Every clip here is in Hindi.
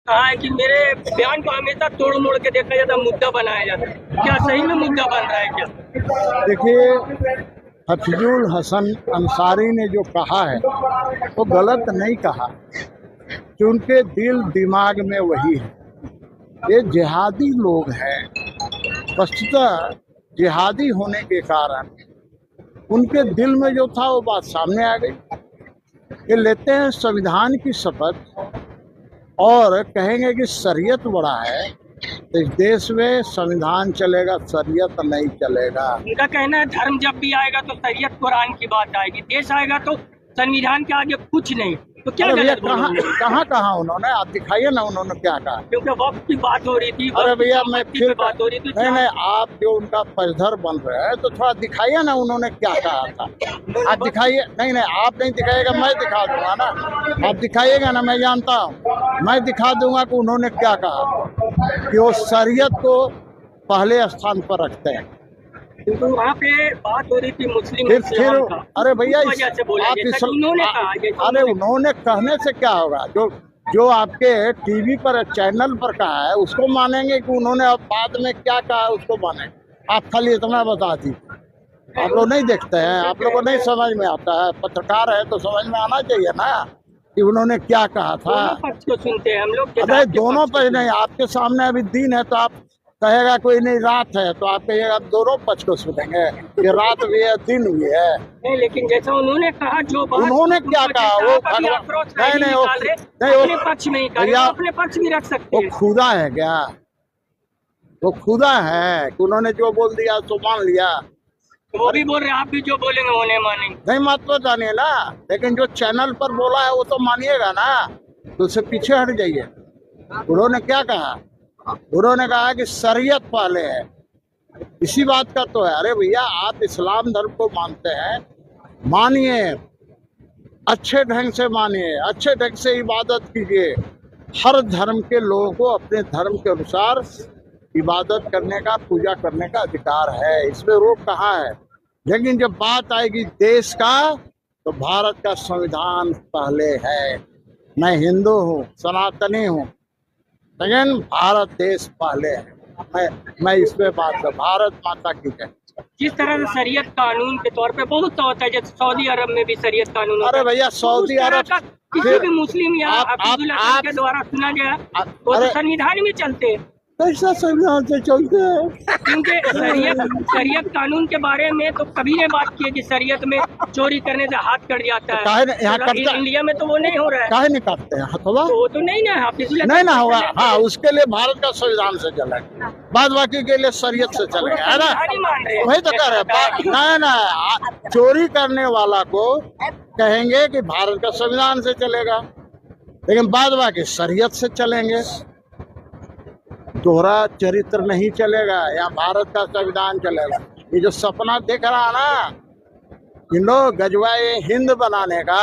कहा है कि मेरे बयान को हमेशा तोड़ मोड़ के देखा जाता, मुद्दा बनाया जाता है। क्या सही में मुद्दा बन रहा है क्या? देखिए, हफीजुल हसन अंसारी ने जो कहा है वो गलत नहीं कहा, कि उनके दिल दिमाग में वही है। ये जिहादी लोग हैं, वस्तुतः जिहादी होने के कारण उनके दिल में जो था वो बात सामने आ गई। ये लेते हैं संविधान की शपथ और कहेंगे कि शरीयत बड़ा है, तो इस देश में संविधान चलेगा, शरीयत नहीं चलेगा। उनका कहना है धर्म जब भी आएगा तो शरीयत कुरान की बात आएगी, देश आएगा तो संविधान के आगे कुछ नहीं। तो क्या गलत बोला उन्होंने? कहाँ उन्होंने, आप दिखाइए ना उन्होंने क्या कहा। क्योंकि वक्त की बात हो रही थी। अरे भैया, मैं फिर बात हो रही थी। नहीं, आप जो उनका पक्षधर बन रहे हैं तो थोड़ा दिखाइए ना उन्होंने क्या कहा था। आप दिखाइए। नहीं, आप नहीं दिखाइएगा, मैं दिखा दूंगा ना। आप दिखाइएगा ना, मैं जानता हूँ, मैं दिखा दूंगा कि उन्होंने क्या कहा, कि वो शरीयत को पहले स्थान पर रखते हैं। तो वहाँ पे बात हो रही थी मुस्लिम फिर का। अरे भैया, उन्होंने कहने से क्या होगा? जो आपके टीवी पर चैनल पर कहा है उसको मानेंगे कि उन्होंने अब बाद में क्या कहा उसको माने? आप खाली इतना बता दीजिए। आप लोग नहीं देखते हैं, आप लोगों को नहीं समझ में आता है। पत्रकार है तो समझ में आना चाहिए ना कि उन्होंने क्या कहा था। पक्ष को सुनते हैं हम लोग। अरे दोनों पक्ष नहीं, आपके सामने अभी दिन है तो आप कहेगा कोई नहीं रात है, तो आप कहिएगा दोनों पक्ष को सुनेंगे कि रात भी है दिन भी है। नहीं, लेकिन जैसा उन्होंने कहा, जो उन्होंने क्या कहा वो अपने पक्ष में ही कहा, अपने पक्ष भी रख सकते हैं। वो खुदा है क्या? वो खुदा है कि उन्होंने जो बोल दिया तो मान लिया। तो वो भी बोल रहे हैं, आप भी जो बोलेंगे वो नहीं मानेंगे। नहीं, मत तो जानिए ना, लेकिन जो चैनल पर बोला है वो तो मानिएगा ना, तो उससे पीछे हट जाइए। उन्होंने क्या कहा? उन्होंने कहा कि शरीयत पहले है। इसी बात का तो है। अरे भैया, आप इस्लाम धर्म को मानते हैं, मानिए, अच्छे ढंग से मानिए, अच्छे ढंग से इबादत कीजिए। हर धर्म के लोगों को अपने धर्म के अनुसार इबादत करने का, पूजा करने का अधिकार है, इसमें रोक कहाँ है? लेकिन जब बात आएगी देश का, तो भारत का संविधान पहले है। मैं हिंदू हूँ, सनातनी हूँ, लेकिन भारत देश पहले है। मैं इसमें बात कर, भारत माता की जय। जिस तरह से शरीयत कानून के तौर पे बहुत होता है, जैसे सऊदी अरब में भी शरीयत कानून। अरे भैया, सऊदी अरब किसी भी मुस्लिम या हफीजुल हसन के द्वारा सुना गया, वो तो संविधान में चलते हैं। कैसा संविधान से चलते हैं? क्योंकि शरीयत कानून के बारे में तो कभी ने बात की है कि शरीयत में चोरी करने से हाथ कट जाता है। यहाँ इंडिया में तो वो नहीं हो रहा है। काहे नहीं काटते हैं हथवा? तो वो तो नहीं ना, हाफिजुल नहीं ना होगा। हाँ, उसके लिए भारत का संविधान से चलेगा, बाद बाकी के लिए शरीयत से चलेगा, है ना? वही तो कह रहे हैं ना, चोरी करने वाला को कहेंगे कि भारत का संविधान से चलेगा, लेकिन बाद बाकी शरीयत से चलेंगे। दोहरा चरित्र नहीं चलेगा, यहाँ भारत का संविधान चलेगा। ये जो सपना देख रहा है ना इन लोग गजवाए हिंद बनाने का,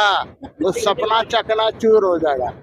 वो सपना चकनाचूर हो जाएगा।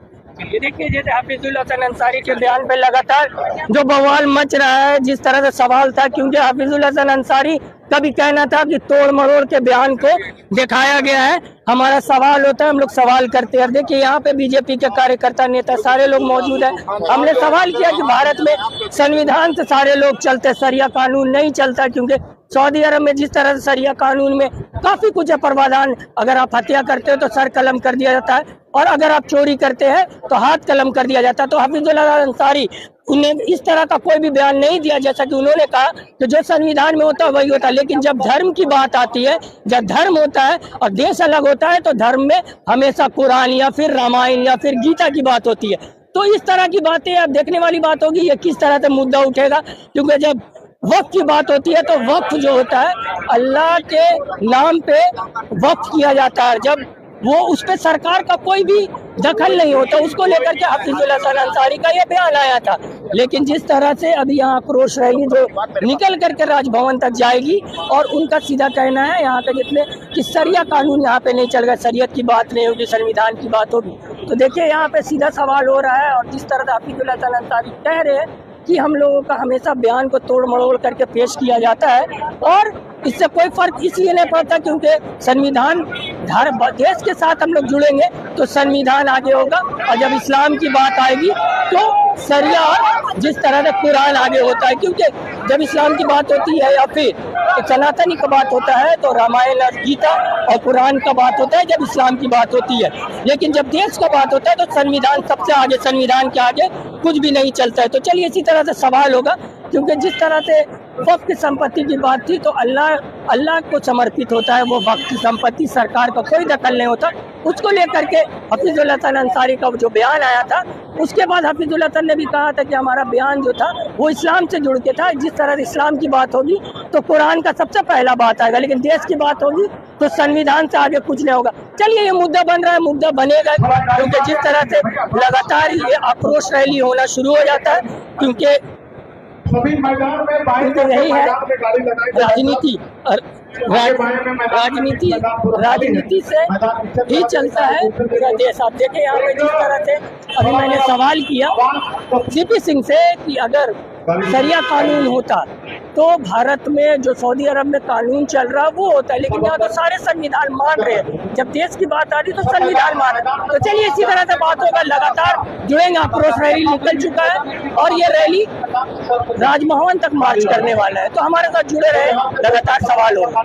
ये देखिए, जैसे हफीजुल हसन अंसारी के बयान पे लगातार जो बवाल मच रहा है, जिस तरह से सवाल था, क्योंकि हफीजुल हसन अंसारी का भी कहना था कि तोड़ मरोड़ के बयान को दिखाया गया है। हमारा सवाल होता है, हम लोग सवाल करते हैं। देखिए, यहाँ पे बीजेपी के कार्यकर्ता, नेता सारे लोग मौजूद हैं। हमने सवाल किया कि भारत में संविधान से सारे लोग चलते, शरिया कानून नहीं चलता, क्योंकि सऊदी अरब में जिस तरह से शरिया कानून में काफी कुछ है प्रावधान। अगर आप हत्या करते हो तो सर कलम कर दिया जाता है, और अगर आप चोरी करते हैं तो हाथ कलम कर दिया जाता है। तो हफीजुल हसन अंसारी उन्हें इस तरह का कोई भी बयान नहीं दिया, जैसा कि उन्होंने कहा कि जो संविधान में होता है वही होता है। लेकिन जब धर्म की बात आती है, जब धर्म होता है और देश अलग होता है, तो धर्म में हमेशा कुरान या फिर रामायण या फिर गीता की बात होती है। तो इस तरह की बातें अब देखने वाली बात होगी, ये किस तरह से मुद्दा उठेगा। क्योंकि जब वक्फ की बात होती है तो वक्फ जो होता है अल्लाह के नाम पे वक्फ किया जाता है, जब वो उस पे सरकार का कोई भी दखल नहीं होता। उसको लेकर के हफीजुल हसन अंसारी का ये बयान आया था। लेकिन जिस तरह से अभी यहाँ आक्रोश रैली जो निकल करके राजभवन तक जाएगी, और उनका सीधा कहना है यहाँ पे जितने कि शरिया कानून यहाँ पे नहीं चलेगा, शरीयत की बात नहीं होगी, संविधान की बात होगी। तो देखिए, यहाँ पे सीधा सवाल हो रहा है। और जिस तरह से हफीजुल हसन अंसारी कह रहे हैं कि हम लोगों का हमेशा बयान को तोड़ मरोड़ करके पेश किया जाता है, और इससे कोई फर्क इसलिए नहीं पड़ता क्योंकि संविधान देश के साथ हम लोग जुड़ेंगे तो संविधान आगे होगा, और जब इस्लाम की बात आएगी तो सरिया और जिस तरह से कुरान आगे होता है, क्योंकि जब इस्लाम की बात होती है या फिर सनातनी का बात होता है तो रामायण और गीता और कुरान का बात होता है जब इस्लाम की बात होती है। लेकिन जब देश का बात होता है तो संविधान सबसे आगे, संविधान के आगे कुछ भी नहीं चलता है। तो चलिए इसी तरह से सवाल होगा, क्योंकि जिस तरह से वक्फ की संपत्ति की बात थी तो अल्लाह को समर्पित होता है वो वक्फ की संपत्ति, सरकार का कोई दखल नहीं होता। उसको लेकर के हफीजुल हसन अंसारी का जो बयान आया था, उसके बाद हफीजुल हसन ने भी कहा था कि हमारा बयान जो था वो इस्लाम से जुड़ के था। जिस तरह से इस्लाम की बात होगी तो कुरान का सबसे पहला बात आएगा, लेकिन देश की बात होगी तो संविधान से आगे कुछ नहीं होगा। चलिए ये मुद्दा बन रहा है, मुद्दा बनेगा, क्योंकि जिस तरह से लगातार ये आक्रोश रैली होना शुरू हो जाता है, क्योंकि यही है राजनीति और राजनीति से ही चलता है पूरा देश। आप देखें यहाँ पे जिस तरह से अभी मैंने सवाल किया सीपी सिंह से कि अगर शरिया कानून होता तो भारत में जो सऊदी अरब में कानून चल रहा वो होता है, लेकिन यहाँ तो सारे संविधान मान रहे हैं। जब देश की बात आ रही तो संविधान मान रहे हैं। तो चलिए इसी तरह से बात होगा, लगातार जुड़ेंगे। आक्रोश रैली निकल चुका है और ये रैली राजभवन तक मार्च करने वाला है, तो हमारे साथ जुड़े रहे, लगातार सवाल होगा।